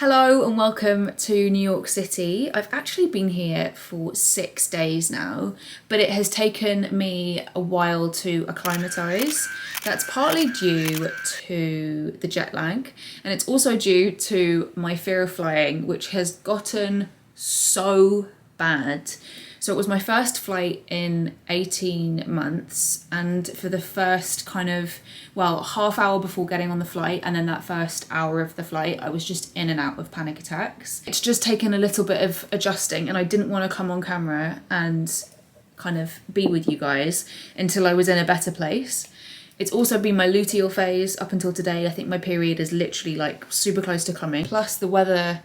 Hello and welcome to New York City. I've actually been here for 6 days now, but it has taken me a while to acclimatise. That's partly due to the jet lag, and it's also due to my fear of flying, which has gotten so bad. So it was my first flight in 18 months, and for the first half hour before getting on the flight and then that first hour of the flight, I was just in and out of panic attacks. It's just taken a little bit of adjusting, and I didn't want to come on camera and kind of be with you guys until I was in a better place. It's also been my luteal phase up until today. I think my period is literally like super close to coming. Plus the weather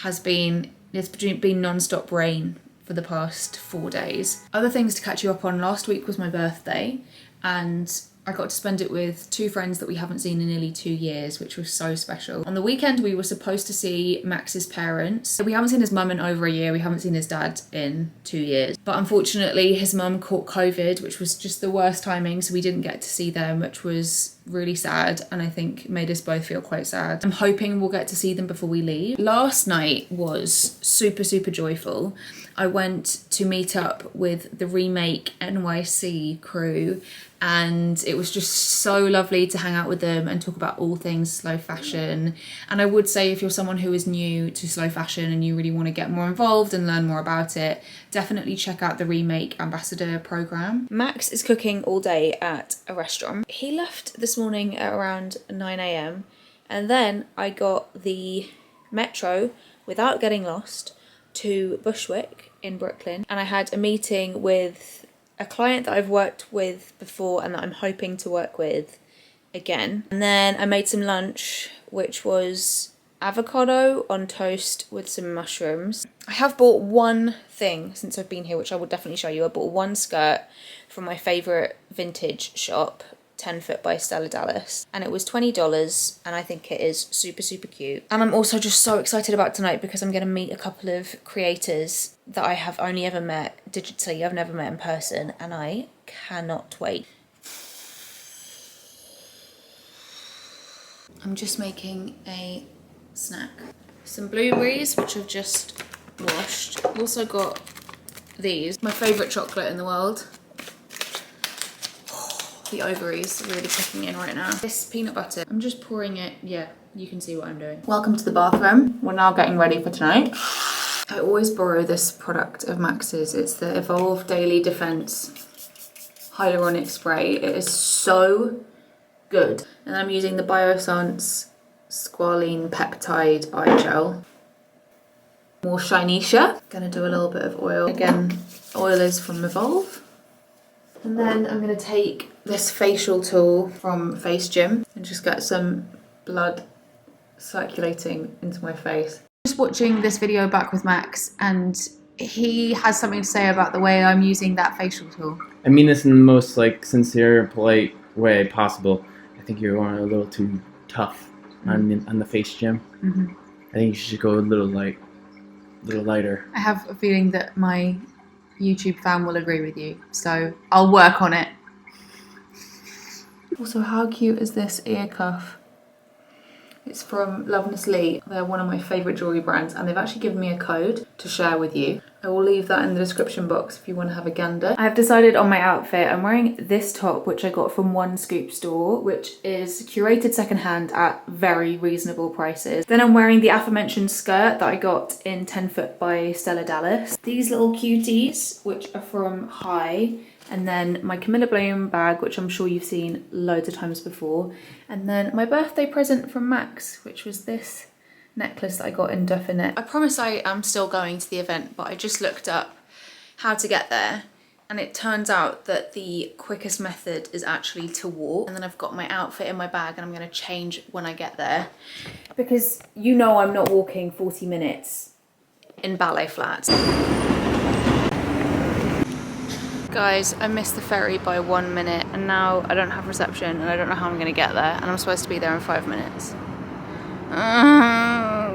it's been non-stop rain for the past 4 days. Other things to catch you up on: last week was my birthday and I got to spend it with 2 friends that we haven't seen in nearly 2 years, which was so special. On the weekend we were supposed to see Max's parents. We haven't seen his mum in over a year, we haven't seen his dad in 2 years. But unfortunately his mum caught COVID, which was just the worst timing, so we didn't get to see them, which was really sad and I think made us both feel quite sad. I'm hoping we'll get to see them before we leave. Last night was super joyful. I went to meet up with the Remake NYC crew and it was just so lovely to hang out with them and talk about all things slow fashion. And I would say if you're someone who is new to slow fashion and you really want to get more involved and learn more about it, definitely check out the Remake Ambassador program. Max is cooking all day at a restaurant. He left this morning at around 9 AM and then I got the metro without getting lost to Bushwick in Brooklyn, and I had a meeting with a client that I've worked with before and that I'm hoping to work with again. And then I made some lunch, which was avocado on toast with some mushrooms. I have bought one thing since I've been here, which I will definitely show you. I bought one skirt from my favourite vintage shop, 10 Foot by Stella, and it was $20 and I think it is super cute. And I'm also just so excited about tonight because I'm going to meet a couple of creators that I have only ever met digitally. I've never met in person and I cannot wait. I'm just making a snack. Some blueberries, which I've just washed. Also got these, my favourite chocolate in the world. The ovaries are really kicking in right now. This peanut butter, I'm just pouring it. Yeah, you can see what I'm doing. Welcome to the bathroom. We're now getting ready for tonight. I always borrow this product of Max's. It's the Evolve Daily Defense Hyaluronic Spray. It is so good. And I'm using the Biossance Squalene Peptide Eye Gel. More Shinisha. Gonna do a little bit of oil. Again, oil is from Evolve. And then I'm going to take this facial tool from Face Gym and just get some blood circulating into my face. Just watching this video back with Max and he has something to say about the way I'm using that facial tool. I mean this in the most sincere, polite way possible. I think you're going a little too tough on the Face Gym. I think you should go a little lighter. I have a feeling that my YouTube fan will agree with you, so I'll work on it. Also, how cute is this ear cuff? It's from Loveness Lee. They're one of my favourite jewellery brands and they've actually given me a code to share with you. I will leave that in the description box if you want to have a gander. I've decided on my outfit. I'm wearing this top, which I got from One Scoop store, which is curated secondhand at very reasonable prices. Then I'm wearing the aforementioned skirt that I got in 10 Foot by Stella. These little cuties, which are from High. And then my Camilla Bloom bag, which I'm sure you've seen loads of times before. And then my birthday present from Max, which was this necklace that I got in Dauphinette. I promise I am still going to the event, but I just looked up how to get there. And it turns out that the quickest method is actually to walk. And then I've got my outfit in my bag and I'm going to change when I get there. Because you know I'm not walking 40 minutes in ballet flats. Guys, I missed the ferry by 1 minute and now I don't have reception and I don't know how I'm gonna get there and I'm supposed to be there in 5 minutes.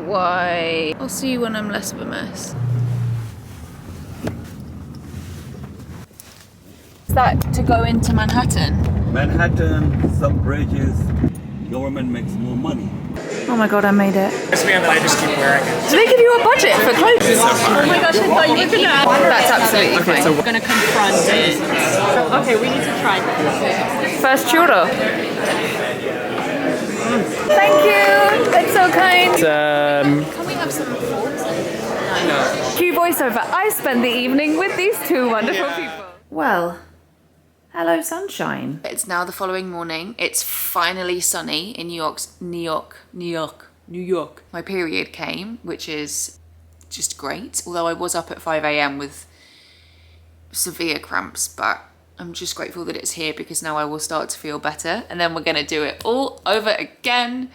Why? I'll see you when I'm less of a mess. Is that to go into Manhattan? Manhattan, some bridges, government makes more money. Oh my god, I made it. It's me and I just keep wearing it. Do they give you a budget for clothes? Oh my gosh, I thought you were gonna. That's absolutely fine. So We're gonna confront it. Okay, we need to try this. First churro. Thank you. That's so kind. Can we have some forks? No. Cue voiceover. I spent the evening with these two wonderful people. Well, hello sunshine. It's now the following morning. It's finally sunny in New York. My period came, which is just great. Although I was up at 5 a.m. with severe cramps, but I'm just grateful that it's here because now I will start to feel better, and then we're gonna do it all over again.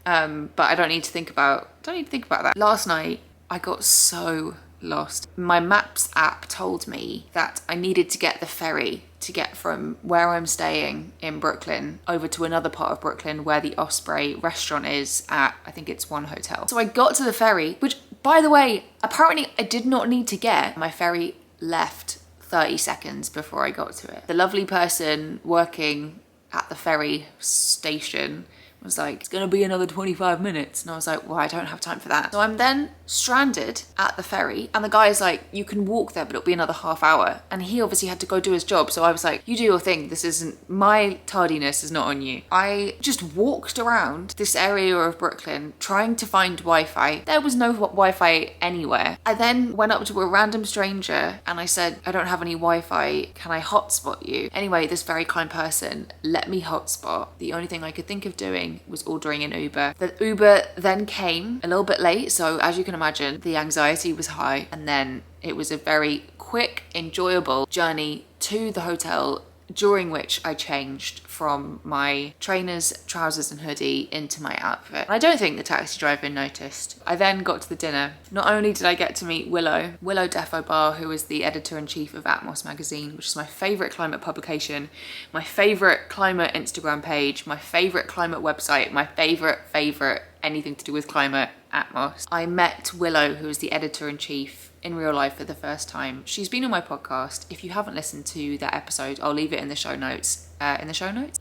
But I don't need to think about that. Last night I got so lost. My Maps app told me that I needed to get the ferry to get from where I'm staying in Brooklyn over to another part of Brooklyn where the Osprey restaurant is at, I think it's one hotel. So I got to the ferry, which, by the way, apparently I did not need to get. My ferry left 30 seconds before I got to it. The lovely person working at the ferry station was like, it's gonna be another 25 minutes. And I was like, well, I don't have time for that. So I'm then stranded at the ferry, and the guy is like, you can walk there, but it'll be another half hour. And he obviously had to go do his job. So I was like, you do your thing. This isn't, my tardiness is not on you. I just walked around this area of Brooklyn trying to find Wi-Fi. There was no Wi-Fi anywhere. I then went up to a random stranger and I said, I don't have any Wi-Fi. Can I hotspot you? Anyway, this very kind person let me hotspot. The only thing I could think of doing was ordering an Uber. The Uber then came a little bit late, so as you can imagine, the anxiety was high, and then it was a very quick, enjoyable journey to the hotel, during which I changed from my trainers, trousers and hoodie into my outfit. I don't think the taxi driver noticed. I then got to the dinner. Not only did I get to meet Willow Defo Bar, who is the editor-in-chief of Atmos magazine, which is my favourite climate publication, my favourite climate Instagram page, my favourite climate website, my favourite anything to do with climate, Atmos. I met Willow, who is the editor-in-chief, in real life for the first time. She's been on my podcast. If you haven't listened to that episode, I'll leave it in the show notes. In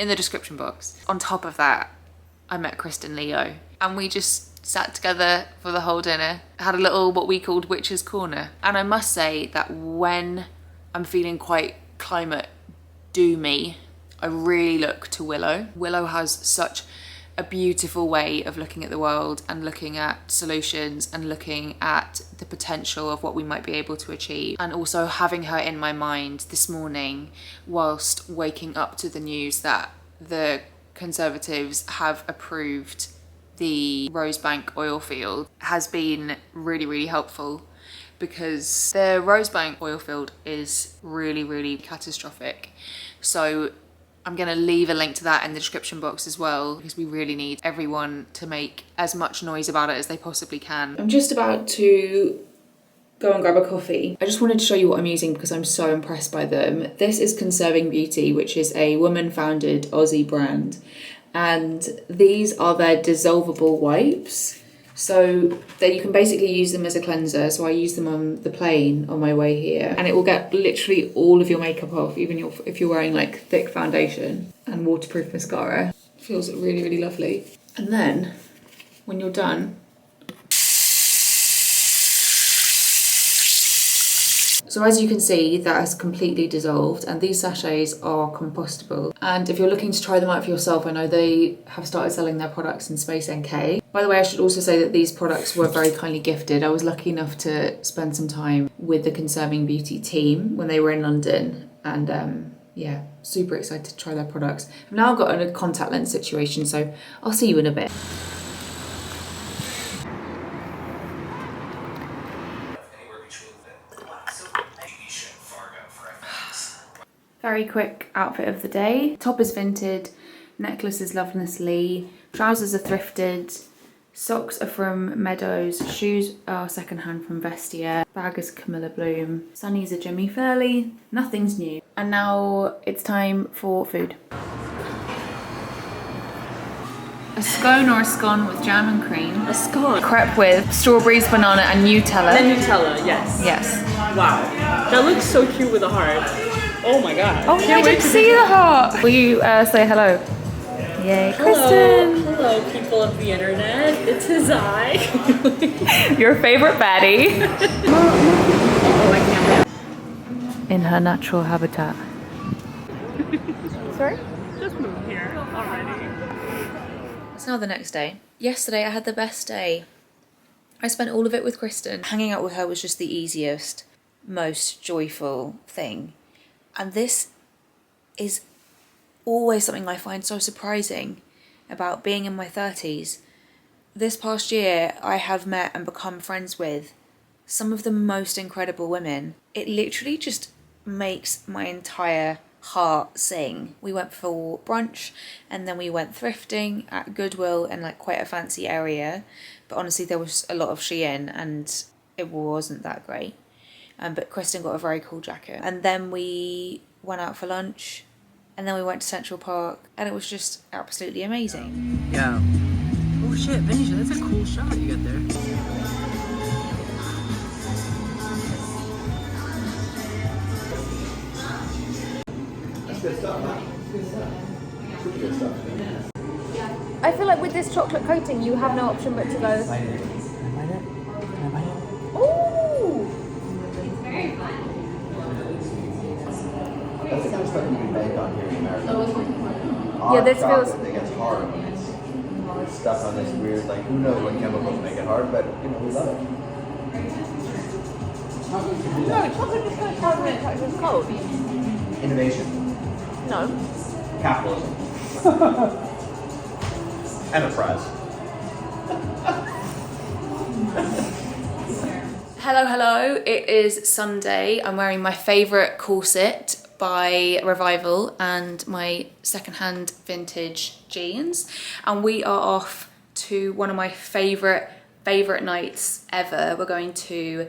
the description box. On top of that, I met Kristen Leo, and we just sat together for the whole dinner, had a little what we called Witch's Corner. And I must say that when I'm feeling quite climate doomy, I really look to Willow. Willow has such a beautiful way of looking at the world and looking at solutions and looking at the potential of what we might be able to achieve. And also having her in my mind this morning whilst waking up to the news that the Conservatives have approved the Rosebank oil field has been really, really helpful, because the Rosebank oil field is really, really catastrophic. So I'm going to leave a link to that in the description box as well, because we really need everyone to make as much noise about it as they possibly can. I'm just about to go and grab a coffee. I just wanted to show you what I'm using because I'm so impressed by them. This is Conserving Beauty, which is a woman-founded Aussie brand. And these are their dissolvable wipes. So that you can basically use them as a cleanser. So I use them on the plane on my way here, and it will get literally all of your makeup off, even if you're wearing like thick foundation and waterproof mascara. It feels really, really lovely. And then when you're done, so as you can see, that has completely dissolved, and these sachets are compostable. And if you're looking to try them out for yourself, I know they have started selling their products in Space NK. By the way, I should also say that these products were very kindly gifted. I was lucky enough to spend some time with the Conserving Beauty team when they were in London, and yeah, super excited to try their products. I've now got a contact lens situation, so I'll see you in a bit. Very quick outfit of the day. Top is Vinted, necklace is Loveness Lee, trousers are thrifted, socks are from Meadows, shoes are secondhand from Vestia, bag is Camilla Bloom, sunnies are Jimmy Fairley, nothing's new. And now it's time for food. A scone or a scone with jam and cream. A scone. Crepe with strawberries, banana and Nutella. And Nutella, yes. Yes. Wow. That looks so cute with a heart. Oh my god. Oh, I didn't see the heart. Will you say hello? Yay, Kristen. Hello. Hello, people of the internet. It's his eye. Your favorite baddie. In her natural habitat. Sorry? Just moved here already. It's now the next day. Yesterday I had the best day. I spent all of it with Kristen. Hanging out with her was just the easiest, most joyful thing. And this is always something I find so surprising about being in my 30s. This past year, I have met and become friends with some of the most incredible women. It literally just makes my entire heart sing. We went for brunch and then we went thrifting at Goodwill in like quite a fancy area. But honestly, there was a lot of Shein and it wasn't that great. But Kristen got a very cool jacket. And then we went out for lunch and then we went to Central Park and it was just absolutely amazing. Yeah. Oh shit, Venetia, that's a cool shot you got there. That's good stuff, man. Good stuff. Super good stuff. I feel like with this chocolate coating, you have no option but to go. Can I bite it? Can I bite it? Ooh! That's the kind of stuff you can bake on here in America. Yeah, this Hard feels- chocolate that gets hard when it's stuck on this weird, like, who knows what chemicals make it hard, but, you know, we love it. No, chocolate just goes hard when it's actually cold. Innovation. No. Capitalism. Enterprise. Hello, hello. It is Sunday. I'm wearing my favourite corset by Revival and my secondhand vintage jeans. And we are off to one of my favourite nights ever. We're going to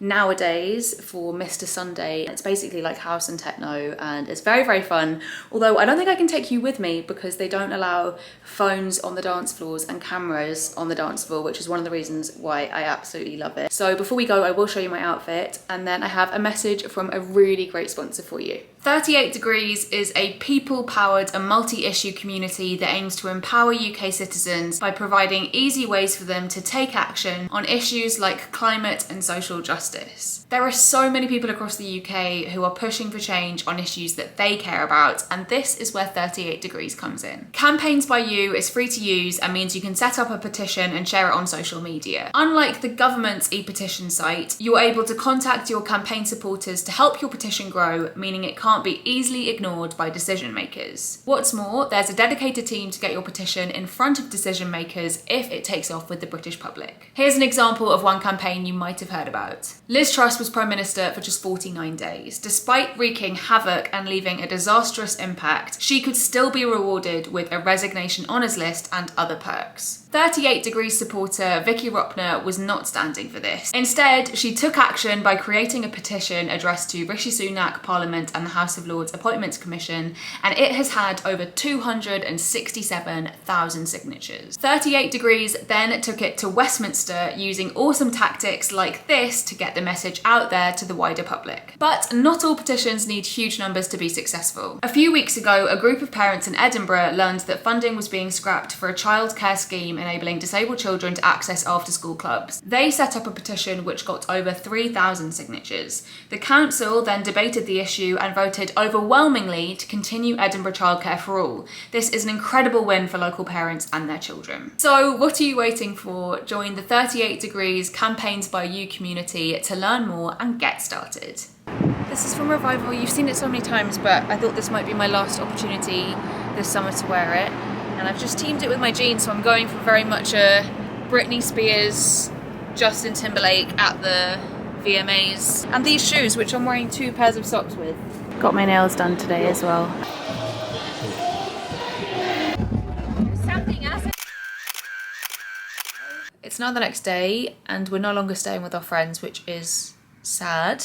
Nowadays for Mr. Sunday. It's basically like house and techno and it's very, very fun. Although I don't think I can take you with me because they don't allow phones on the dance floors and cameras on the dance floor, which is one of the reasons why I absolutely love it. So before we go, I will show you my outfit and then I have a message from a really great sponsor for you. 38 Degrees is a people-powered and multi-issue community that aims to empower UK citizens by providing easy ways for them to take action on issues like climate and social justice. There are so many people across the UK who are pushing for change on issues that they care about, and this is where 38 Degrees comes in. Campaigns by You is free to use and means you can set up a petition and share it on social media. Unlike the government's e-petition site, you're able to contact your campaign supporters to help your petition grow, meaning it can't be easily ignored by decision makers. What's more, there's a dedicated team to get your petition in front of decision makers if it takes off with the British public. Here's an example of one campaign you might have heard about. Liz Truss was Prime Minister for just 49 days. Despite wreaking havoc and leaving a disastrous impact, she could still be rewarded with a resignation honours list and other perks. 38 Degrees supporter Vicky Ropner was not standing for this. Instead, she took action by creating a petition addressed to Rishi Sunak, Parliament and the House of Lords Appointments Commission, and it has had over 267,000 signatures. 38 Degrees then took it to Westminster using awesome tactics like this to get the message out there to the wider public. But not all petitions need huge numbers to be successful. A few weeks ago, a group of parents in Edinburgh learned that funding was being scrapped for a childcare scheme enabling disabled children to access after-school clubs. They set up a petition which got over 3,000 signatures. The council then debated the issue and voted overwhelmingly to continue Edinburgh childcare for all. This is an incredible win for local parents and their children. So what are you waiting for? Join the 38 Degrees Campaigns by You community to learn more and get started. This is from Revival. You've seen it so many times, but I thought this might be my last opportunity this summer to wear it. And I've just teamed it with my jeans, so I'm going for very much a Britney Spears, Justin Timberlake at the VMAs. And these shoes, which I'm wearing 2 pairs of socks with. Got my nails done today as well. It's now the next day and we're no longer staying with our friends, which is sad,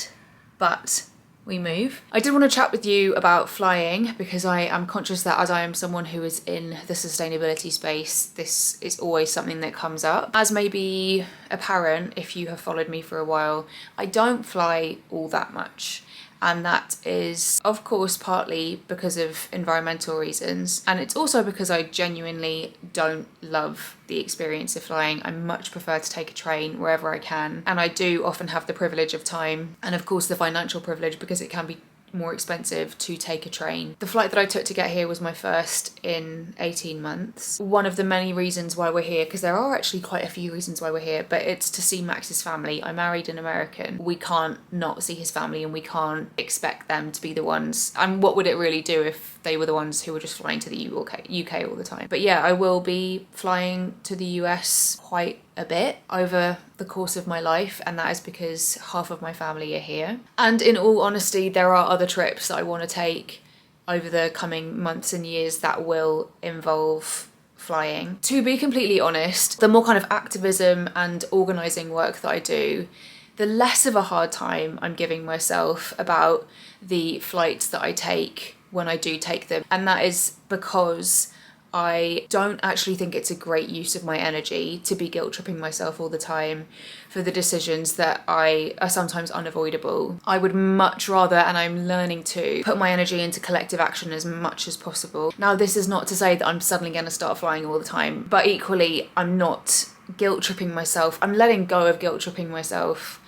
but we move. I did want to chat with you about flying because I am conscious that as I am someone who is in the sustainability space, this is always something that comes up. As may be apparent if you have followed me for a while, I don't fly all that much. And that is, of course, partly because of environmental reasons. And it's also because I genuinely don't love the experience of flying. I much prefer to take a train wherever I can. And I do often have the privilege of time and, of course, the financial privilege, because it can be more expensive to take a train. The flight that I took to get here was my first in 18 months. One of the many reasons why we're here, because there are actually quite a few reasons why we're here, but it's to see Max's family. I married an American. We can't not see his family, and we can't expect them to be the ones. And what would it really do if they were the ones who were just flying to the UK all the time? But yeah, I will be flying to the US quite a bit over the course of my life, and that is because half of my family are here. And in all honesty, there are other trips that I want to take over the coming months and years that will involve flying. To be completely honest, the more kind of activism and organising work that I do, the less of a hard time I'm giving myself about the flights that I take when I do take them. And that is because I don't actually think it's a great use of my energy to be guilt tripping myself all the time for the decisions that are sometimes unavoidable. I would much rather, and I'm learning to, put my energy into collective action as much as possible. Now, this is not to say that I'm suddenly going to start flying all the time, but equally, I'm not guilt tripping myself. I'm letting go of guilt tripping myself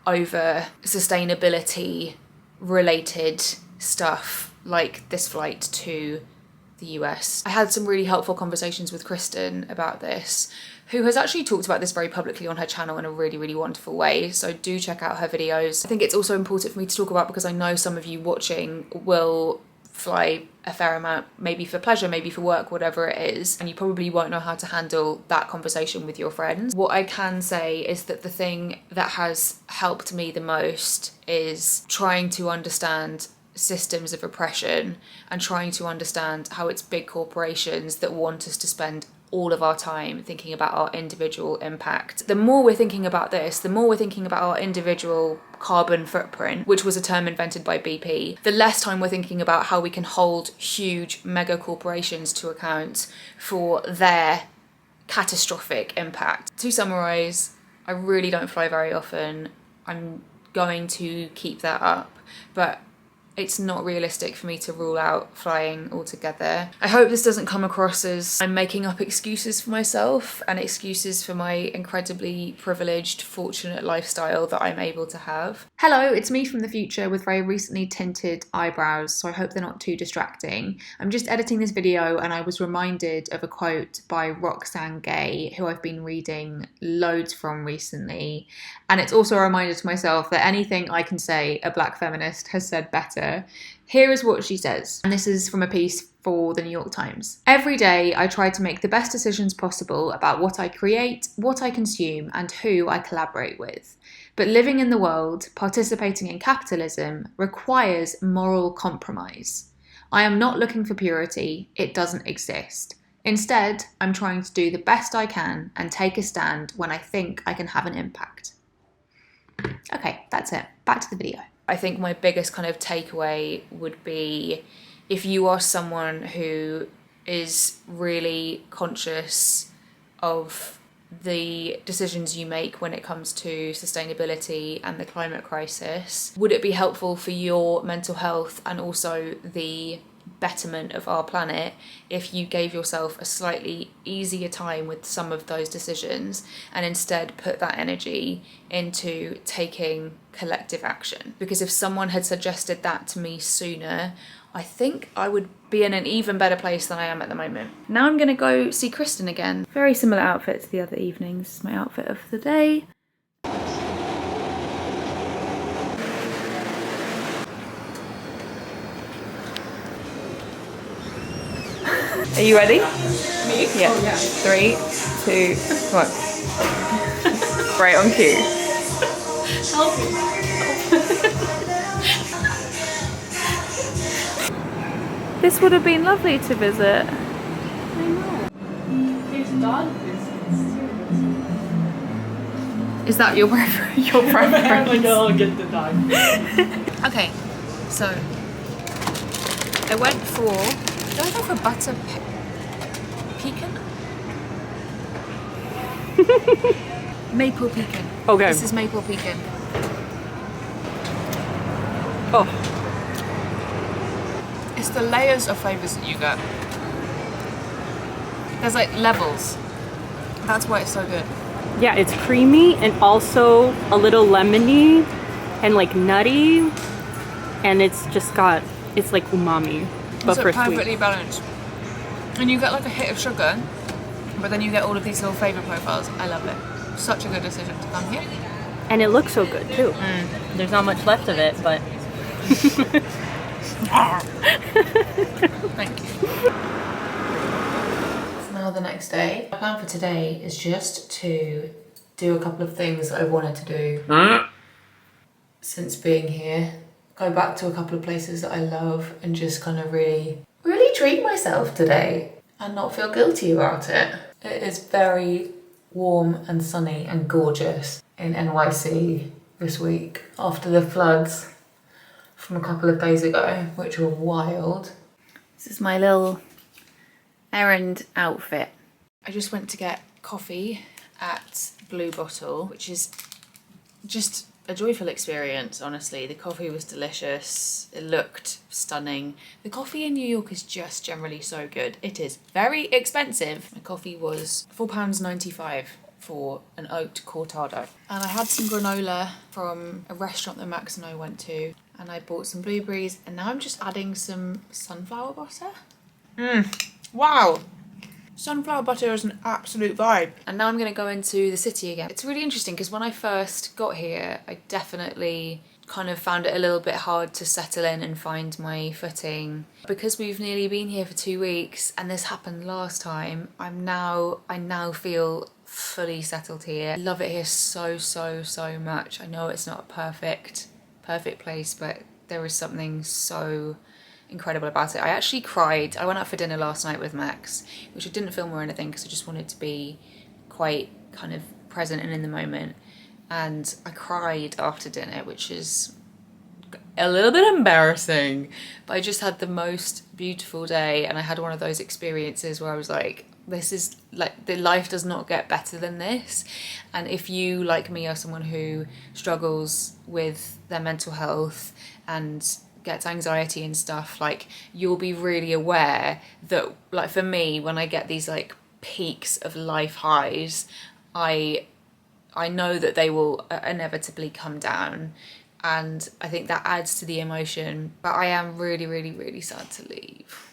over sustainability related stuff like this flight to the US. I had some really helpful conversations with Kristen about this, who has actually talked about this very publicly on her channel in a really, really wonderful way. So do check out her videos. I think it's also important for me to talk about because I know some of you watching will fly a fair amount, maybe for pleasure, maybe for work, whatever it is, and you probably won't know how to handle that conversation with your friends. What I can say is that the thing that has helped me the most is trying to understand systems of oppression and trying to understand how it's big corporations that want us to spend all of our time thinking about our individual impact. The more we're thinking about this, the more we're thinking about our individual carbon footprint, which was a term invented by BP, the less time we're thinking about how we can hold huge mega corporations to account for their catastrophic impact. To summarise, I really don't fly very often. I'm going to keep that up, but it's not realistic for me to rule out flying altogether. I hope this doesn't come across as I'm making up excuses for myself and excuses for my incredibly privileged, fortunate lifestyle that I'm able to have. Hello, it's me from the future with very recently tinted eyebrows, so I hope they're not too distracting. I'm just editing this video and I was reminded of a quote by Roxane Gay, who I've been reading loads from recently. And it's also a reminder to myself that anything I can say a black feminist has said better. Here is what she says, and this is from a piece for the New York Times. Every day I try to make the best decisions possible about what I create, what I consume, and who I collaborate with. But living in the world, participating in capitalism, requires moral compromise. I am not looking for purity, it doesn't exist. Instead, I'm trying to do the best I can and take a stand when I think I can have an impact. Okay, that's it. Back to the video. I think my biggest kind of takeaway would be if you are someone who is really conscious of the decisions you make when it comes to sustainability and the climate crisis, would it be helpful for your mental health and also the betterment of our planet if you gave yourself a slightly easier time with some of those decisions and instead put that energy into taking collective action? Because if someone had suggested that to me sooner, I think I would be in an even better place than I am at the moment. Now I'm gonna go see Kristen again. Very similar outfit to the other evenings. This is my outfit of the day. Are you ready? Me? Yeah. Oh, yeah. 3, 2, 1. Right on cue. Help me. This would have been lovely to visit. I know. There's dog visits too. Is that your preference? Your I'm preference? like, oh, I'll get the dog. Okay, so I went for. Did I go for butter pecan? Maple pecan. Okay. This is maple pecan. Oh, It's the layers of flavours that you get. There's like levels. That's why it's so good. yeah, it's creamy and also a little lemony and like nutty. And it's just got, it's like umami, but It's for like perfectly sweet. balanced. And you get like a hit of sugar, but then you get all of these little flavour profiles. I love it. Such a good decision to come here. And it looks so good too. There's not much left of it, but Thank you. It's now the next day. My plan for today is just to do a couple of things that I've wanted to do since being here. Go back to a couple of places that I love and just kind of really treat myself today and not feel guilty about it. It is very warm and sunny and gorgeous in NYC this week after the floods from a couple of days ago, which were wild. This is my little errand outfit. I just went to get coffee at Bluebottle, which is just a joyful experience, honestly. The coffee was delicious. It looked stunning. The coffee in New York is just generally so good. It is very expensive. My coffee was £4.95 for an oat cortado. And I had some granola from a restaurant that Max and I went to. And I bought some blueberries. And now I'm just adding some sunflower butter. Wow! Sunflower butter is an absolute vibe. And now I'm going to go into the city again. It's really interesting because when I first got here, I definitely kind of found it a little bit hard to settle in and find my footing. Because we've nearly been here for 2 weeks and this happened last time, I now feel fully settled here. I love it here so much. I know it's not a perfect place, but there is something so incredible about it. I actually cried. I went out for dinner last night with Max, which I didn't film or anything because I just wanted to be quite kind of present and in the moment. And I cried after dinner, which is a little bit embarrassing, but I just had the most beautiful day and I had one of those experiences where I was like, this is like, the life does not get better than this. And if you, like me, are someone who struggles with their mental health and gets anxiety and stuff, like, you'll be really aware that, like, for me, when I get these like peaks of life highs, I know that they will inevitably come down, and I think that adds to the emotion. But I am really sad to leave.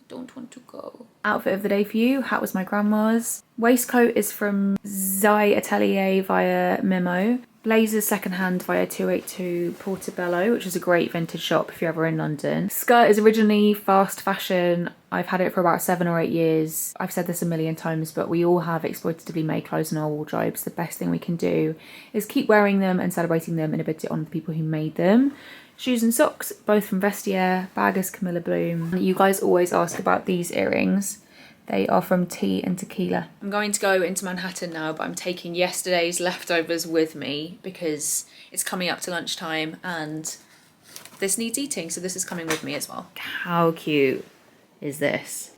I don't want to go. Outfit of the day for you. Hat was my grandma's. Waistcoat is from Zai Atelier via Memo. Blazers secondhand via 282 Portobello, which is a great vintage shop if you're ever in London. Skirt is originally fast fashion. I've had it for about 7 or 8 years. I've said this a million times, but we all have exploitatively made clothes in our wardrobes. The best thing we can do is keep wearing them and celebrating them and a bit to honour the people who made them. Shoes and socks, both from Vestiaire. Bag is Camilla Bloom. You guys always ask about these earrings. They are from Tea and Tequila. I'm going to go into Manhattan now, but I'm taking yesterday's leftovers with me because it's coming up to lunchtime and this needs eating, so this is coming with me as well. How cute is this?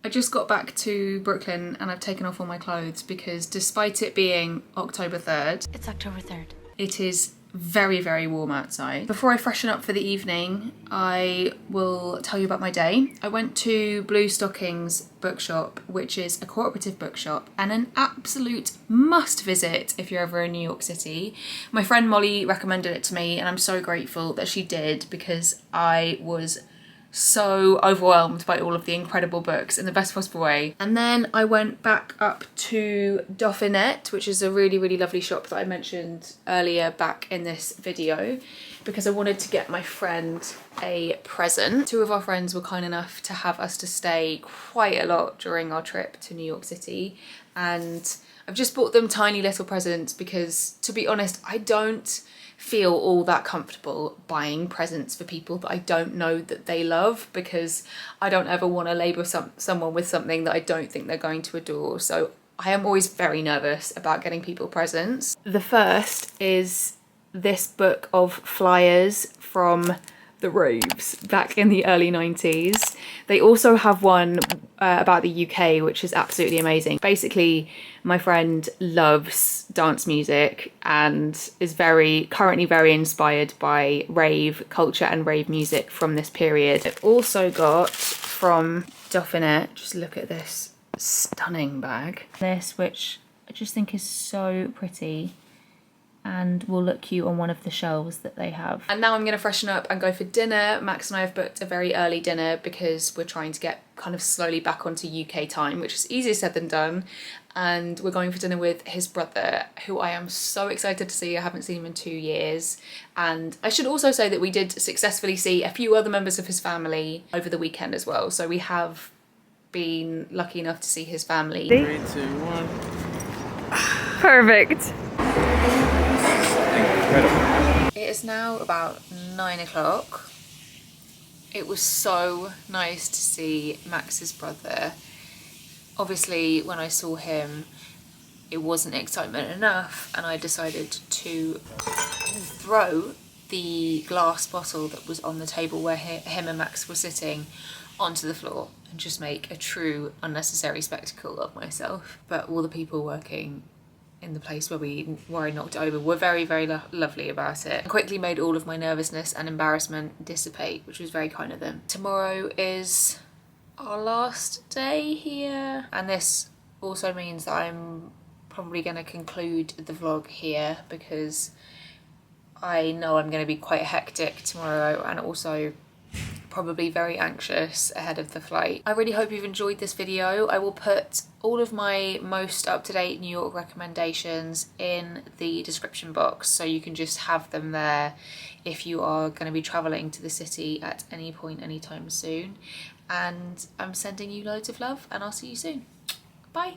I just got back to Brooklyn and I've taken off all my clothes because despite it being October 3rd, It's October 3rd. it is very warm outside. Before I freshen up for the evening, I will tell you about my day. I went to Bluestockings bookshop, which is a cooperative bookshop and an absolute must visit if you're ever in New York City. My friend Molly recommended it to me and I'm so grateful that she did because I was so overwhelmed by all of the incredible books in the best possible way. And then I went back up to Dauphinette, which is a really lovely shop that I mentioned earlier back in this video, because I wanted to get my friend a present. 2 of our friends were kind enough to have us to stay quite a lot during our trip to New York City, and I've just bought them tiny little presents because, to be honest, I don't feel all that comfortable buying presents for people that I don't know that they love, because I don't ever want to label someone with something that I don't think they're going to adore. So I am always very nervous about getting people presents. The first is this book of flyers from the raves back in the early 90s. They also have one about the UK, which is absolutely amazing. Basically, my friend loves dance music and is currently very inspired by rave culture and rave music from this period. I've also got from Dauphinette, just look at this stunning bag. This, which I just think is so pretty and will look cute on one of the shelves that they have. And now I'm gonna freshen up and go for dinner. Max and I have booked a very early dinner because we're trying to get kind of slowly back onto UK time, which is easier said than done. And we're going for dinner with his brother, who I am so excited to see. I haven't seen him in 2 years. And I should also say that we did successfully see a few other members of his family over the weekend as well. So we have been lucky enough to see his family. 3, 2, 1. Perfect. Incredible. It is now about 9 o'clock. It was so nice to see Max's brother. Obviously, when I saw him, it wasn't excitement enough, and I decided to throw the glass bottle that was on the table where him and Max were sitting onto the floor and just make a true unnecessary spectacle of myself. But all the people working in the place where I knocked it over were very, very lovely about it. I quickly made all of my nervousness and embarrassment dissipate, which was very kind of them. Tomorrow is our last day here, and this also means that I'm probably going to conclude the vlog here because I know I'm going to be quite hectic tomorrow and also probably very anxious ahead of the flight. I really hope you've enjoyed this video. I will put all of my most up-to-date New York recommendations in the description box, so you can just have them there if you are going to be traveling to the city at any point anytime soon. And I'm sending you loads of love, and I'll see you soon. Bye.